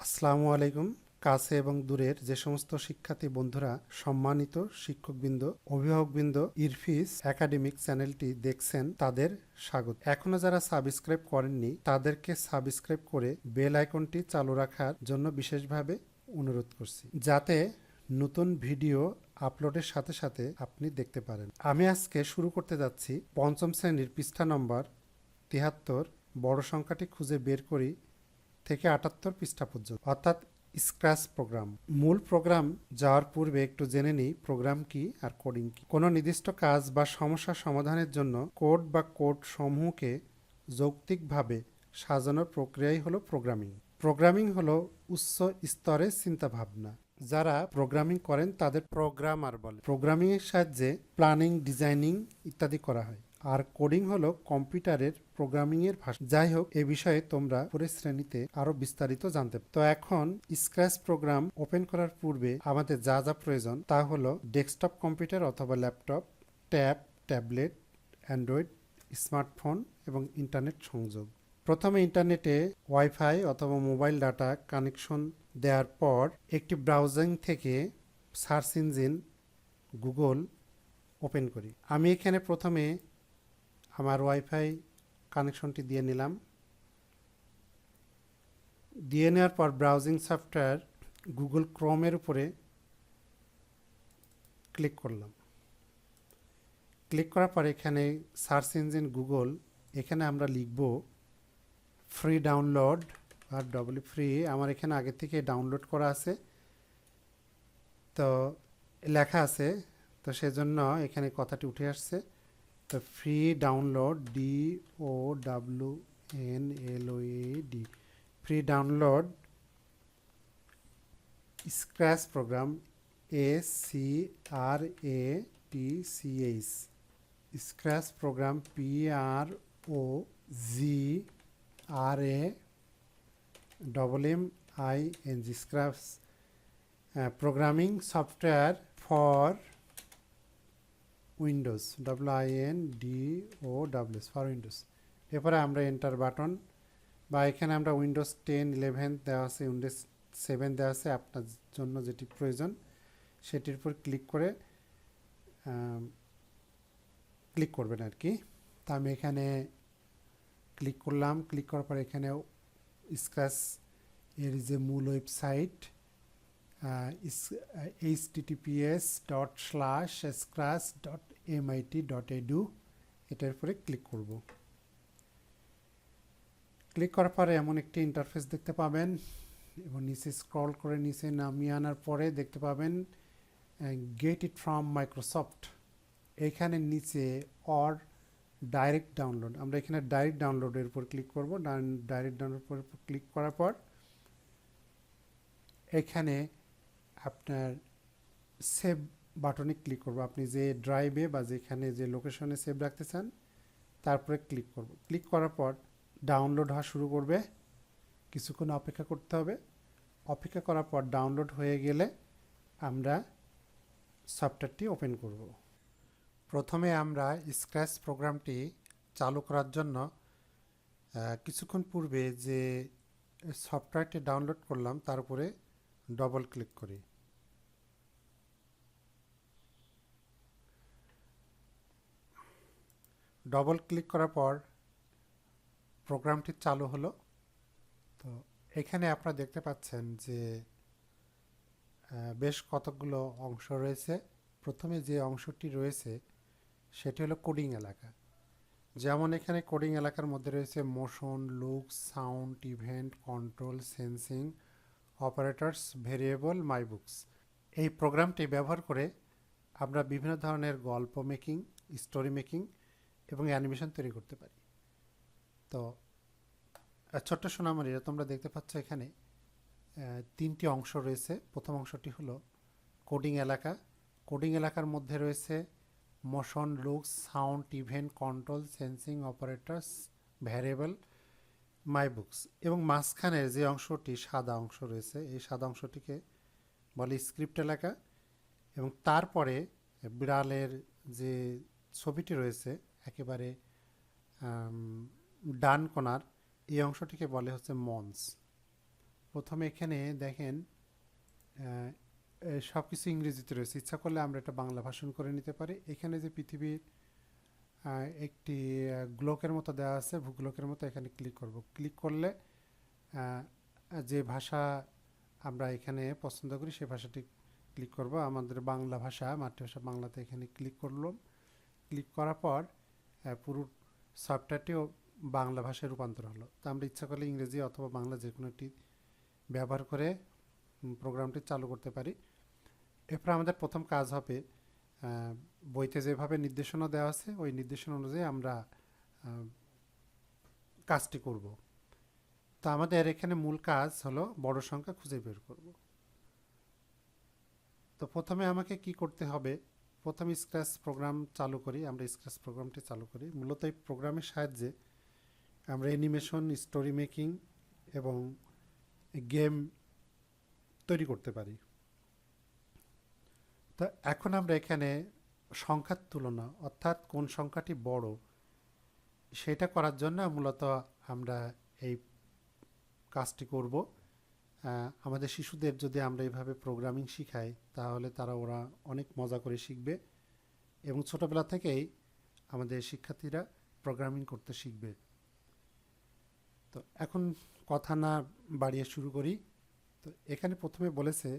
আসসালামু আলাইকুম। কাছে এবং দূরের যে সমস্ত শিক্ষার্থী বন্ধুরা, সম্মানিত শিক্ষকবৃন্দ, অভিভাবকবৃন্দ, ইরফিস একাডেমিক চ্যানেলটি দেখছেন, তাদের স্বাগত। এখনো যারা সাবস্ক্রাইব করেননি তাদেরকে সাবস্ক্রাইব করে বেল আইকনটি চালু রাখার জন্য বিশেষভাবে অনুরোধ করছি, যাতে নতুন ভিডিও আপলোডের সাথে সাথে আপনি দেখতে পারেন। আমি আজকে শুরু করতে যাচ্ছি পঞ্চম শ্রেণীর পৃষ্ঠা নম্বর ৭৩, বড় সংখ্যাটি খুঁজে বের করি থেকে ৭৮ পৃষ্ঠা পর্যন্ত, অর্থাৎ স্ক্র্যাচ প্রোগ্রাম। মূল প্রোগ্রাম যাওয়ার পূর্বে একটু জেনে নিই প্রোগ্রাম কি আর কোডিং কি। কোনো নির্দিষ্ট কাজ বা সমস্যা সমাধানের জন্য কোড বা কোড সমূহকে যৌক্তিকভাবে সাজানোর প্রক্রিয়াই হলো প্রোগ্রামিং। প্রোগ্রামিং হলো উচ্চ স্তরের চিন্তাভাবনা। যারা প্রোগ্রামিং করেন তাদের প্রোগ্রামার বলে। প্রোগ্রামিং এর সাহায্যে প্ল্যানিং, ডিজাইনিং ইত্যাদি করা হয়। আর কোডিং হলো কম্পিউটারের প্রোগ্রামিং এর ভাষা। যাই হোক, এ বিষয়ে তোমরা পরের শ্রেণীতে আরো বিস্তারিত জানতে। তো এখন স্ক্র্যাচ প্রোগ্রাম ওপেন করার পূর্বে আমাদের যা যা প্রয়োজন তা হলো ডেস্কটপ কম্পিউটার অথবা ল্যাপটপ, ট্যাবলেট, অ্যান্ড্রয়েড স্মার্টফোন এবং ইন্টারনেট সংযোগ। প্রথমে ইন্টারনেটে ওয়াইফাই অথবা মোবাইল ডাটা কানেকশন দেওয়ার পর একটি ব্রাউজিং থেকে সার্চ ইঞ্জিন গুগল ওপেন করি। আমি এখানে প্রথমে আমার ওয়াইফাই কানেকশনটি দিয়ে নিলাম। দিয়ে নেওয়ার পর ব্রাউজিং সফটওয়্যার গুগল ক্রোমের উপরে ক্লিক করলাম। ক্লিক করার পর এখানে সার্চ ইঞ্জিন গুগল, এখানে আমরা লিখব ফ্রি ডাউনলোড আর ফ্রি। আমার এখানে আগে থেকে ডাউনলোড করা আছে, তো লেখা আছে, তো সেজন্য এখানে কথাটি উঠে আসছে। তো free download DOWNLOAD, free download Scratch program SCRATCH, Scratch program PROGRAMMING, Scratch programming software for Windows, WINDOWS, for Windows. এরপরে আমরা এন্টার বাটন, বা এখানে আমরা উইন্ডোজ 10, 11 দেওয়া আছে, উইন্ডোজ 7 দেওয়া আছে, আপনার জন্য যেটি প্রয়োজন সেটির উপর ক্লিক করবেন আর কি। তা আমি এখানে ক্লিক করলাম। ক্লিক করার পর এখানে স্ক্র্যাচ এর যে মূল ওয়েবসাইট https://scratch.mit.edu, এটার উপরে ক্লিক করব। ক্লিক করার পরে এমন একটি ইন্টারফেস দেখতে পাবেন, এবং নিচে স্ক্রল করে নিচে নামিয়ে আনার পরে দেখতে পাবেন গেট ইট ফ্রম মাইক্রোসফট। এখানে নিচে অর ডাইরেক্ট ডাউনলোড, আমরা এখানে ডাইরেক্ট ডাউনলোডের উপর ক্লিক করব। ডাইরেক্ট ডাউনলোড উপর ক্লিক করার পর এখানে আপনার সেভ বাটনে ক্লিক করব। আপনি যে ড্রাইভে বা যেখানে যে লোকেশনে সেভ রাখতে চান তারপরে ক্লিক করব। ক্লিক করার পর ডাউনলোড হওয়া শুরু করবে। কিছুক্ষণ অপেক্ষা করতে হবে। অপেক্ষা করার পর ডাউনলোড হয়ে গেলে আমরা সফটওয়্যারটি ওপেন করব। প্রথমে আমরা স্ক্র্যাচ প্রোগ্রামটি চালু করার জন্য কিছুক্ষণ পূর্বে যে সফটওয়্যারটি ডাউনলোড করলাম তার উপরে ডবল ক্লিক করি। ডবল ক্লিক করার পর প্রোগ্রামটি চালু হলো। তো এখানে আপনারা দেখতে পাচ্ছেন যে বেশ কতগুলো অংশ রয়েছে। প্রথমে যে অংশটি রয়েছে সেটি হলো কোডিং এলাকা। যেমন এখানে কোডিং এলাকার মধ্যে রয়েছে motion, looks, sound, event, control, sensing, operators, variable, মাই বুকস। এই প্রোগ্রামটি ব্যবহার করে আমরা বিভিন্ন ধরনের গল্প মেকিং, স্টোরি মেকিং এবং অ্যানিমেশন তৈরি করতে পারি। তো ছোট্ট সোনামণিরা, তোমরা দেখতে পাচ্ছ এখানে তিনটি অংশ রয়েছে। প্রথম অংশটি হলো কোডিং এলাকা। কোডিং এলাকার মধ্যে রয়েছে motion, looks, sound, event, control, sensing, operators, variable, মাই বুকস। এবং মাঝখানের যে অংশটি সাদা অংশ রয়েছে, এই সাদা অংশটিকে বলে স্ক্রিপ্ট এলাকা। এবং তারপরে বিড়ালের যে ছবিটি রয়েছে একেবারে ডান কোণার, এই অংশটিকে বলে হচ্ছে মঞ্চ। প্রথমে এখানে দেখেন সব কিছু ইংরেজিতে রয়েছে। ইচ্ছা করলে আমরা এটা বাংলা ভাষণ করে নিতে পারি। এখানে যে পৃথিবীর একটি গ্লোকের মতো দেওয়া আছে, ভূগ্লোকের মতো, এখানে ক্লিক করব। ক্লিক করলে যে ভাষা আমরা এখানে পছন্দ করি সেই ভাষাটি ক্লিক করব। আমাদের বাংলা ভাষা, মাতৃভাষা বাংলাতে এখানে ক্লিক করলাম। ক্লিক করার পর পুরো সফটওয়্যারটিও বাংলা ভাষায় রূপান্তর হলো। তো আমরা ইচ্ছা করলে ইংরেজি অথবা বাংলা যে কোনো একটি ব্যবহার করে প্রোগ্রামটি চালু করতে পারি। এরপর আমাদের প্রথম কাজ হবে, বইতে যেভাবে নির্দেশনা দেওয়া আছে ওই নির্দেশনা অনুযায়ী আমরা কাজটি করব। তো আমাদের এখানে মূল কাজ হলো বড় সংখ্যা খুঁজে বের করব। তো প্রথমে আমাকে কি করতে হবে, প্রথমে স্ক্র্যাচ প্রোগ্রাম চালু করি। আমরা স্ক্র্যাচ প্রোগ্রামটি চালু করি। মূলত এই প্রোগ্রামের সাহায্যে আমরা অ্যানিমেশন, স্টোরি মেকিং এবং গেম তৈরি করতে পারি। তো এখন আমরা এখানে সংখ্যার তুলনা, অর্থাৎ কোন সংখ্যাটি বড়, সেটা করার জন্য মূলত আমরা এই কাজটি করব। আমাদের শিশুদের যদি আমরা এইভাবে প্রোগ্রামিং শিখাই তাহলে ওরা অনেক মজা করে শিখবে এবং ছোটোবেলা থেকেই আমাদের শিক্ষার্থীরা প্রোগ্রামিং করতে শিখবে। তো এখন কথা না বাড়িয়ে শুরু করি। তো এখানে প্রথমে বলেছে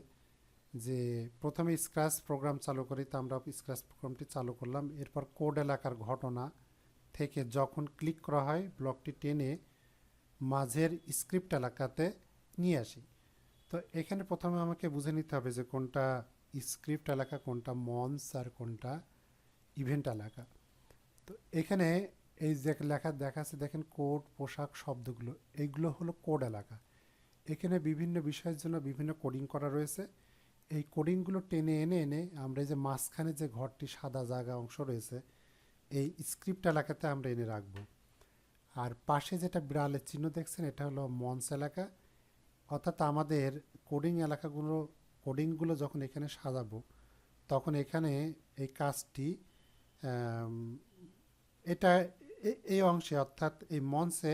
যে প্রথমে স্ক্র্যাচ প্রোগ্রাম চালু করি। তো আমরা স্ক্র্যাচ প্রোগ্রামটি চালু করলাম। এরপর কোড এলাকার ঘটনা থেকে যখন ক্লিক করা হয় ব্লকটি টেনে মাঝের স্ক্রিপ্ট এলাকাতে নিয়ে আসি। তো এখানে প্রথমে আমাকে বুঝে নিতে হবে যে কোনটা স্ক্রিপ্ট এলাকা, কোনটা মঞ্চ, আর কোনটা ইভেন্ট এলাকা। তো এখানে এই যে লেখা দেখাচ্ছে দেখেন, কোড, পোশাক, শব্দগুলো, এইগুলো হলো কোড এলাকা। এখানে বিভিন্ন বিষয়ের জন্য বিভিন্ন কোডিং করা রয়েছে। এই কোডিংগুলো টেনে এনে এনে আমরা এই যে মাঝখানে যে ঘরটি সাদা জায়গা অংশ রয়েছে এই স্ক্রিপ্ট এলাকাতে আমরা এনে রাখবো। আর পাশে যেটা বিড়ালের চিহ্ন দেখছেন এটা হলো মঞ্চ এলাকা। অর্থাৎ আমাদের কোডিংগুলো যখন এখানে সাজাবো তখন এখানে এই কাজটি এটা এই অংশে অর্থাৎ এই মঞ্চে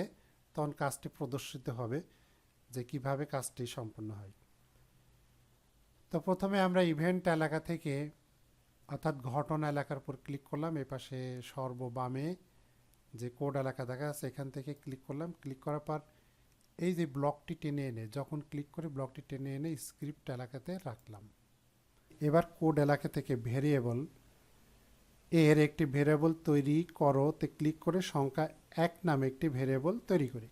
তখন কাজটি প্রদর্শিত হবে যে কিভাবে কাজটি সম্পন্ন হয়। তো প্রথমে আমরা ইভেন্ট এলাকা থেকে অর্থাৎ ঘটনা এলাকার উপর ক্লিক করলাম। এই পাশে সর্ববামে যে কোড এলাকা দেখা যাচ্ছে এখান থেকে ক্লিক করলাম। ক্লিক করার পর এই যে ব্লকটি টেনে এনে যখন ক্লিক করে ব্লকটি টেনে এনে স্ক্রিপ্ট এলাকাতে রাখলাম। এবার কোড এলাকা থেকে ভেরিয়েবল এর একটি ভেরিয়েবল তৈরি করো তে ক্লিক করে সংখ্যা 1 নামে একটি ভেরিয়েবল তৈরি করি।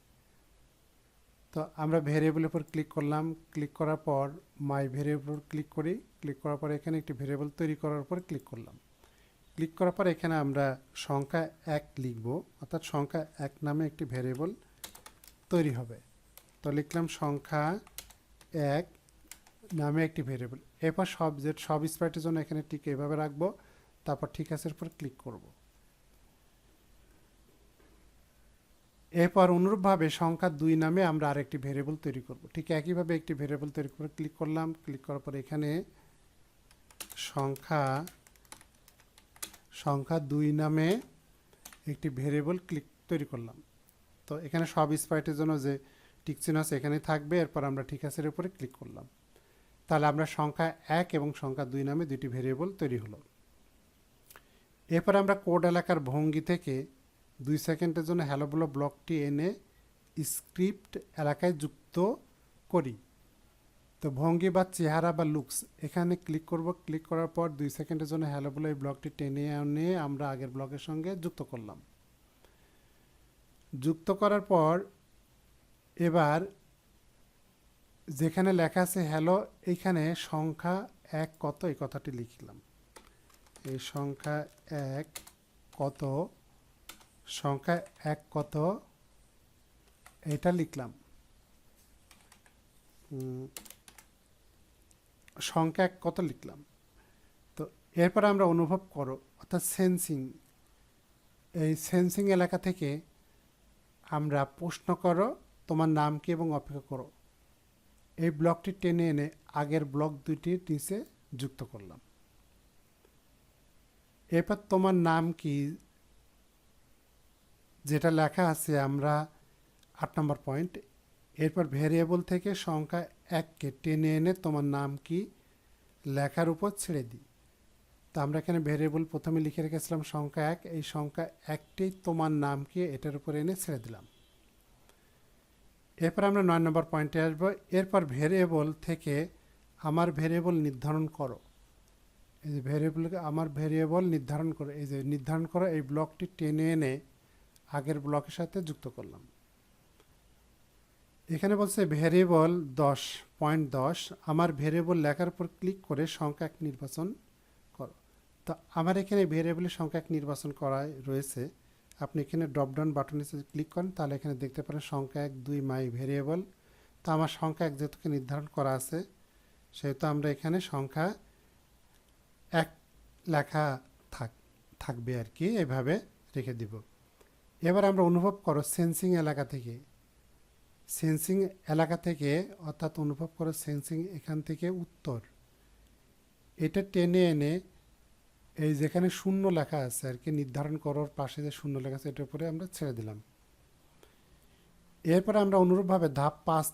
তো আমরা ভেরিয়েবলের উপর ক্লিক করলাম। ক্লিক করার পর মাই ভেরিয়েবল ক্লিক করি। ক্লিক করার পর এখানে একটি ভেরিয়েবল তৈরি করার উপর ক্লিক করলাম। ক্লিক করার পর এখানে আমরা সংখ্যা 1 লিখব, অর্থাৎ সংখ্যা 1 নামে একটি ভেরিয়েবল তৈরি হবে। তো লিখলাম সংখ্যা 1 নামে একটি ভেরিয়েবল। এরপর সব স্প্রাইটের জন্য এখানে ঠিক এভাবে রাখবো। তারপর ঠিক আছে উপর ক্লিক করব। এরপর অনুরূপভাবে সংখ্যা 2 নামে আমরা আরেকটি ভেরিয়েবল তৈরি করব। ঠিক একইভাবে একটি ভেরিয়েবল তৈরি করে ক্লিক করলাম। ক্লিক করার পর এখানে সংখ্যা 2 নামে একটি ভেরিয়েবল তৈরি করলাম। তো এখানে সব স্প্রাইটের জন্য যে টিক চিহ্ন আছে এখানে থাকবে। এরপর আমরা ঠিক আছে উপরে ক্লিক করলাম। তাহলে আমরা সংখ্যা 1 এবং সংখ্যা 2 নামে দুটি ভেরিয়েবল তৈরি হলো। এরপর আমরা কোড এলাকার ভঙ্গি থেকে 2 সেকেন্ডের জন্য হ্যালো বলো ব্লকটি এনে স্ক্রিপ্ট এলাকায় যুক্ত করি। তো ভঙ্গি বা চেহারা বা লুকস এখানে ক্লিক করব। ক্লিক করার পর 2 সেকেন্ডের জন্য হ্যালো বলো এই ব্লকটি টেনে এনে আমরা আগের ব্লকের সঙ্গে যুক্ত করলাম। যুক্ত করার পর এবার যেখানে লেখা আছে হ্যালো এইখানে সংখ্যা 1 কত এই কথাটি লিখলাম। এই সংখ্যা 1 কত, সংখ্যা 1 কত এটা লিখলাম। সংখ্যা 1 কত লিখলাম। তো এরপর আমরা অনুভব করো অর্থাৎ সেন্সিং, এই সেন্সিং এলাকা থেকে আমরা প্রশ্ন করো তোমার নাম কি এবং অপেক্ষা করো এই ব্লকটি টেনে এনে আগের ব্লক দুইটির নিচে যুক্ত করলাম। এরপর তোমার নাম কি যেটা লেখা আছে আমরা 8 নম্বর পয়েন্ট এরপর ভেরিয়েবল থেকে সংখ্যা 1কে টেনে এনে তোমার নাম কি লেখার উপর ছেড়ে দিই। তো আমরা এখানে ভেরিয়েবল প্রথমে লিখে রেখেছিলাম সংখ্যা 1, এই সংখ্যা 1টি তোমার নাম কি এটার উপর এনে ছেড়ে দিলাম। এরপর আমরা 9 নম্বর পয়েন্টে আসব। এরপর ভেরিয়েবল থেকে আমার ভেরিয়েবল নির্ধারণ করো। এই যে আমার ভেরিয়েবল নির্ধারণ করো, এই যে নির্ধারণ করো এই ব্লকটি টেনে এনে আগের ব্লকের সাথে যুক্ত করলাম। এখানে বলছে ভেরিয়েবল 10.10 আমার ভেরিয়েবল লেখার উপর ক্লিক করে সংখ্যা 1 নির্বাচন করো। তো আমার এখানে ভেরিয়েবলের সংখ্যা 1 নির্বাচন করা রয়েছে। আপনি এখানে ড্রপ ডাউন বাটনে ক্লিক করেন তাহলে এখানে দেখতে পারেন সংখ্যা 1, 2 মাই ভেরিয়েবল। তো আমার সংখ্যা 1 যেহেতু নির্ধারণ করা আছে সেহেতু আমরা এখানে সংখ্যা 1 লেখা থাকবে আর কি, এভাবে রেখে দিব। এবার আমরা অনুভব করো সেন্সিং এলাকা থেকে অর্থাৎ অনুভব করো সেন্সিং এখান থেকে উত্তর এটা টেনে এনে এই যেখানে শূন্য লেখা আছে আর কি নির্ধারণ করার পাশে যে শূন্য লেখা আছে এটার উপরে আমরা ছেড়ে দিলাম। এরপরে আমরা অনুরূপভাবে ধাপ 5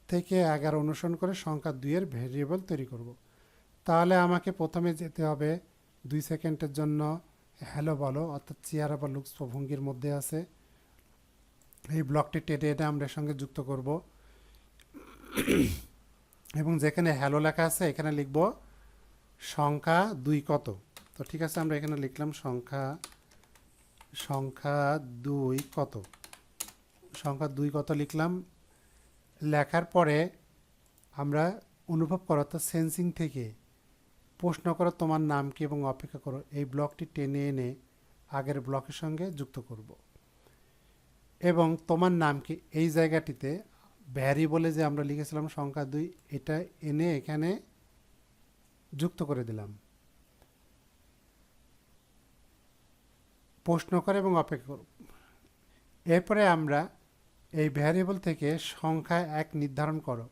থেকে 11 অনুসরণ করে সংখ্যা 2 এর ভেরিয়েবল তৈরি করব। তাহলে আমাকে প্রথমে যেতে হবে 2 সেকেন্ডের জন্য হ্যালো বলো অর্থাৎ চেয়ার বা লুকস ভঙ্গির মধ্যে আছে এই ব্লকটি টেনে এনে আমরা সঙ্গে যুক্ত করব এবং যেখানে হ্যালো লেখা আছে এখানে লিখব সংখ্যা 2 কত। তো ঠিক আছে, আমরা এখানে লিখলাম সংখ্যা 2 কত, সংখ্যা 2 কত লিখলাম। লেখার পরে আমরা অনুভব করো অর্থাৎ সেন্সিং থেকে প্রশ্ন করো তোমার নাম কি এবং অপেক্ষা করো এই ব্লকটি টেনে এনে আগের ব্লকের সঙ্গে যুক্ত করব এবং তোমার নাম কি এই জায়গাটিতে ভ্যারিয়েবলে যে আমরা লিখেছিলাম সংখ্যা 2 এটা এনে এখানে যুক্ত করে দিলাম। প্রশ্ন করে এবং অপেক্ষা করব। এরপরে আমরা এই ভ্যারিয়েবল থেকে সংখ্যা 1 নির্ধারণ করো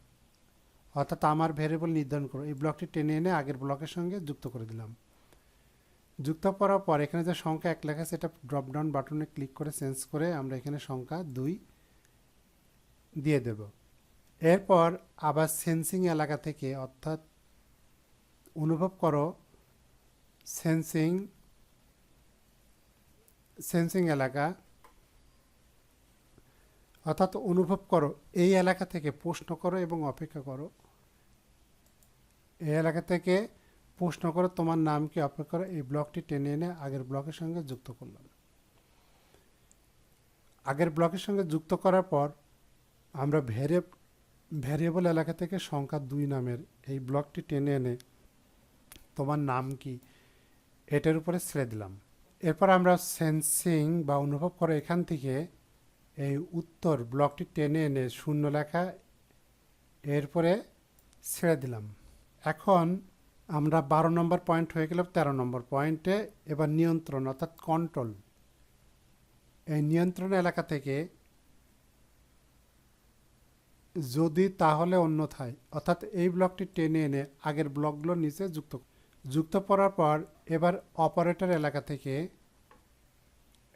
অর্থাৎ আমার ভ্যারিয়েবল নির্ধারণ করো এই ব্লকটি টেনে এনে আগের ব্লকের সঙ্গে যুক্ত করে দিলাম। যুক্ত করার পর এখানে যে সংখ্যা 1 লেখা আছে এটা ড্রপ ডাউন বাটনে ক্লিক করে চেঞ্জ করে আমরা এখানে সংখ্যা 2 দিয়ে দেব। এরপর আবার সেন্সিং এলাকা থেকে অর্থাৎ অনুভব করো সেন্সিং এলাকা অর্থাৎ অনুভব করো এই এলাকা থেকে প্রশ্ন করো এবং অপেক্ষা করো এই এলাকা থেকে প্রশ্ন করো তোমার নাম কি অপেক্ষা করো এই ব্লকটি টেনে এনে আগের ব্লকের সঙ্গে যুক্ত করলাম। আগের ব্লকের সঙ্গে যুক্ত করার পর আমরা ভ্যারিয়েবল এলাকা থেকে সংখ্যা 2 নামের এই ব্লকটি টেনে এনে তোমার নাম কি এটার উপরে ছেড়ে দিলাম। এরপর আমরা সেন্সিং বা অনুভব করো এখান থেকে এই উত্তর ব্লকটি টেনে এনে শূন্য লেখা এরপরে ছেড়ে দিলাম। এখন আমরা 12 নম্বর পয়েন্ট হয়ে গেলাম 13 নম্বর পয়েন্টে। এবার নিয়ন্ত্রণ অর্থাৎ কন্ট্রোল, এই নিয়ন্ত্রণ এলাকা থেকে যদি তাহলে অন্যথায় অর্থাৎ এই ব্লকটি টেনে এনে আগের ব্লকগুলোর নিচে যুক্ত করার পর এবার অপারেটর এলাকা থেকে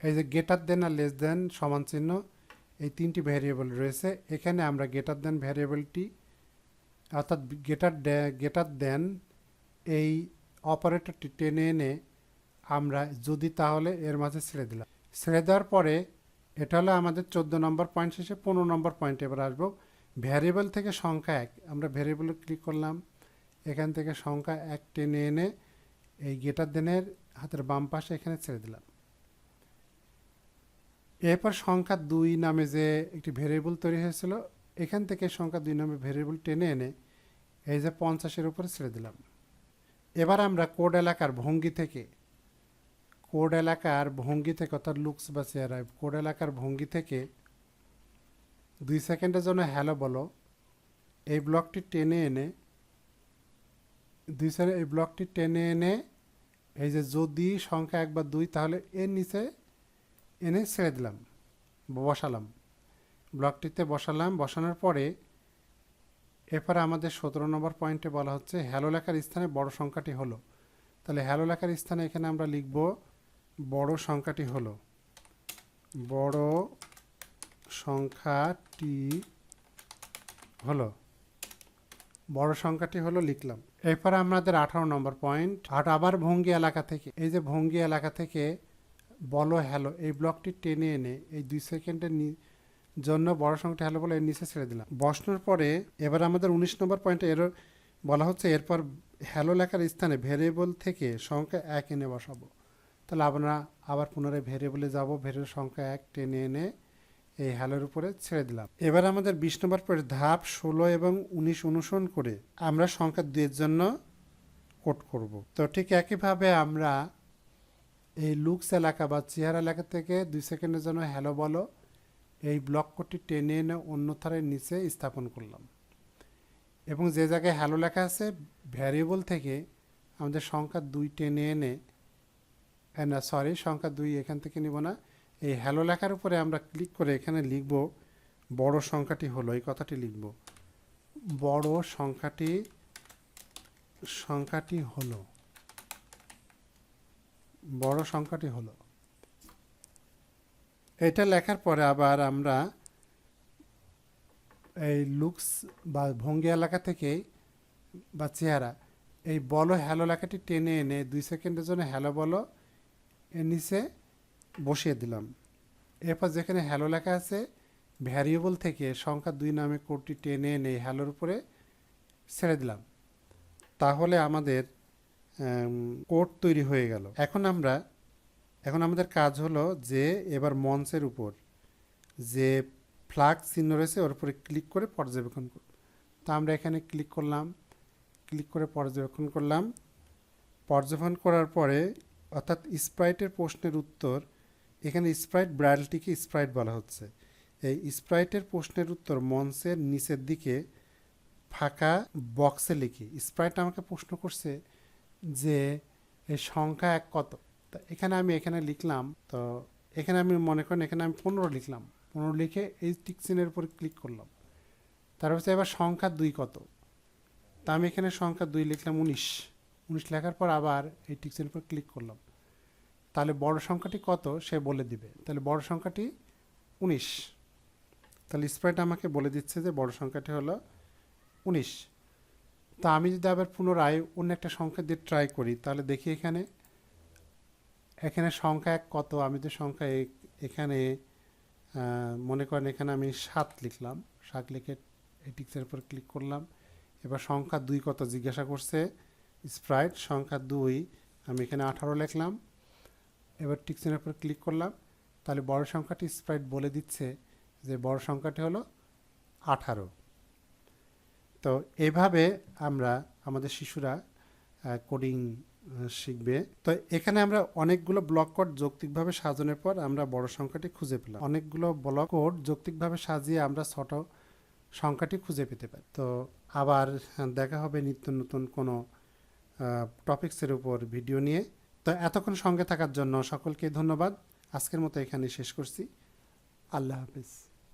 এই যে গ্রেটার দেন আর লেস দেন সমান চিহ্ন এই 3টি ভ্যারিয়েবল রয়েছে এখানে আমরা গ্রেটার দেন ভ্যারিয়েবলটি অর্থাৎ গ্রেটার দেন এই অপারেটরটি টেনে এনে আমরা যদি তাহলে এর মাঝে ছেড়ে দিলাম। ছেড়ে দেওয়ার পরে এটা হলো আমাদের 14 নম্বর পয়েন্ট শেষে 15 নম্বর পয়েন্টে এবার আসবো। ভ্যারিয়েবল থেকে সংখ্যা 1 আমরা ভ্যারিয়েবলে ক্লিক করলাম, এখান থেকে সংখ্যা 1 টেনে এনে এই গ্রেটার দেনের হাতের বাম পাশে এখানে ছেড়ে দিলাম। এরপর সংখ্যা 2 নামে যে একটি ভ্যারিয়েবল তৈরি হয়েছিল এখান থেকে সংখ্যা 2 নামে ভ্যারিয়েবল টেনে এনে এই যে 50-এর উপরে ছেড়ে দিলাম। এবার আমরা কোড এলাকার ভঙ্গি থেকে অর্থাৎ লুকস বা চেয়ার কোড এলাকার ভঙ্গি থেকে 2 সেকেন্ডের জন্য হ্যালো বলো এই ব্লকটি টেনে এনে এই যে যদি সংখ্যা 1 বা 2 তাহলে এর নিচে এনে ছেড়ে দিলাম, বসালাম, ব্লকটিতে বসানোর পরে এরপরে আমাদের 17 নম্বর পয়েন্টে বলা হচ্ছে হ্যালো লেখার স্থানে বড় সংখ্যাটি হলো। তাহলে হ্যালো লেখার স্থানে এখানে আমরা লিখব বড় সংখ্যাটি হলো, বড় সংখ্যাটি হলো, বড় সংখ্যাটি হলো লিখলাম। এরপরে আমাদের 18 নম্বর পয়েন্ট, আবার ভঙ্গি এলাকা থেকে, এই যে ভঙ্গি এলাকা থেকে বলো হ্যালো এই ব্লকটি টেনে এনে এই 2 সেকেন্ডের জন্য বড় সংখ্যাটি হ্যালো বলে এর নিচে ছেড়ে দিলাম। বসানোর পরে এবার আমাদের 19 নম্বর পয়েন্টে এর বলা হচ্ছে এরপর হ্যালো লেখার স্থানে ভেরিয়েবল থেকে সংখ্যা 1 এনে বসাবো। তাহলে আমরা আবার পুনরায় ভেরিয়েবলে যাব, ভেরিয়েবল সংখ্যা 1 টেনে এনে এই হ্যালোর উপরে ছেড়ে দিলাম। এবার আমাদের 20 নম্বর পয়েন্ট ধাপ 16 এবং 19 অনুসরণ করে আমরা সংখ্যা 2 এর জন্য কোড করব। তো ঠিক একইভাবে আমরা এই লুকস এলাকা বা চেহারা এলাকা থেকে 2 সেকেন্ডের জন্য হ্যালো বলো এই ব্লক কোডটি টেনে এনে অন্য ধারের নিচে স্থাপন করলাম এবং যে জায়গায় হ্যালো লেখা আছে ভ্যারিয়েবল থেকে আমাদের সংখ্যা 2 টেনে এনে না সরি সংখ্যা 2 এখান থেকে নিব না, এই হ্যালো লেখার উপরে আমরা ক্লিক করে এখানে লিখব বড় সংখ্যাটি হলো, এই কথাটি লিখব বড় সংখ্যাটি হলো, বড় সংখ্যাটি হলো। এটা লেখার পরে আবার আমরা এই লুকস বা ভঙ্গি এলাকা থেকে বা চেহারা এই বলো হ্যালো লেখাটি টেনে এনে 2 সেকেন্ডের জন্য হ্যালো বলো এর নিচে বসিয়ে দিলাম। এরপর যেখানে হ্যালো লেখা আছে ভ্যারিয়েবল থেকে সংখ্যা 2 নামে কোডটি টেনে এনে হ্যালোর উপরে ছেড়ে দিলাম। তাহলে আমাদের কোড তৈরি হয়ে গেল। এখন আমাদের কাজ হলো যে এবার মঞ্চের উপর যে ফ্ল্যাগ চিহ্ন রয়েছে ওর উপরে ক্লিক করে পর্যবেক্ষণ করব। তা আমরা এখানে ক্লিক করলাম, ক্লিক করে পর্যবেক্ষণ করলাম। পর্যবেক্ষণ করার পরে অর্থাৎ স্প্রাইটের প্রশ্নের উত্তর, এখানে স্প্রাইট ব্রাইলটিকে স্প্রাইট বলা হচ্ছে। এই স্প্রাইটের প্রশ্নের উত্তর মঞ্চের নিচের দিকে ফাঁকা বক্সে লিখি। স্প্রাইট আমাকে প্রশ্ন করছে যে এই সংখ্যা 1 কত, তা এখানে লিখলাম। তো এখানে আমি মনে করেন এখানে আমি 15 লিখলাম, 15 লিখে এই টিক চিহ্নের উপর ক্লিক করলাম। তারপর হচ্ছে এবার সংখ্যা 2 কত, তা আমি এখানে সংখ্যা 2 লিখলাম 19 লেখার পর আবার এই টিক চিহ্নের উপর ক্লিক করলাম। তাহলে বড় সংখ্যাটি কত সে বলে দিবে, তাহলে বড় সংখ্যাটি 19। তাহলে স্প্রাইট আমাকে বলে দিচ্ছে যে বড় সংখ্যাটি হলো 19। তা আমি যদি আবার পুনরায় অন্য একটা সংখ্যা দিয়ে ট্রাই করি তাহলে দেখি এখানে সংখ্যা 1 কত, আমি যে সংখ্যা এখানে মনে করেন এখানে আমি 7 লিখলাম, 7 লিখে এই টিক্সের উপর ক্লিক করলাম। এবার সংখ্যা 2 কত জিজ্ঞাসা করছে স্প্রাইট, সংখ্যা 2 আমি এখানে 18 লিখলাম। এবার টিক্সের উপর ক্লিক করলাম, তাহলে বড় সংখ্যাটি স্প্রাইট বলে দিচ্ছে যে বড় সংখ্যাটি হলো 18। তো এইভাবে আমরা আমাদের শিশুরা কোডিং শিখবে। তো এখানে আমরা অনেকগুলো ব্লক কোড যৌক্তিকভাবে সাজানোর পর আমরা বড় সংখ্যাটি খুঁজে পেলাম। অনেকগুলো ব্লক কোড যৌক্তিকভাবে সাজিয়ে আমরা ছোট সংখ্যাটি খুঁজে পেতে পারি। তো আবার দেখা হবে নিত্য নতুন কোনো টপিকসের উপর ভিডিও নিয়ে। তো এতক্ষণ সঙ্গে থাকার জন্য সকলকে ধন্যবাদ। আজকের মতো এখানে শেষ করছি। আল্লাহ হাফিজ।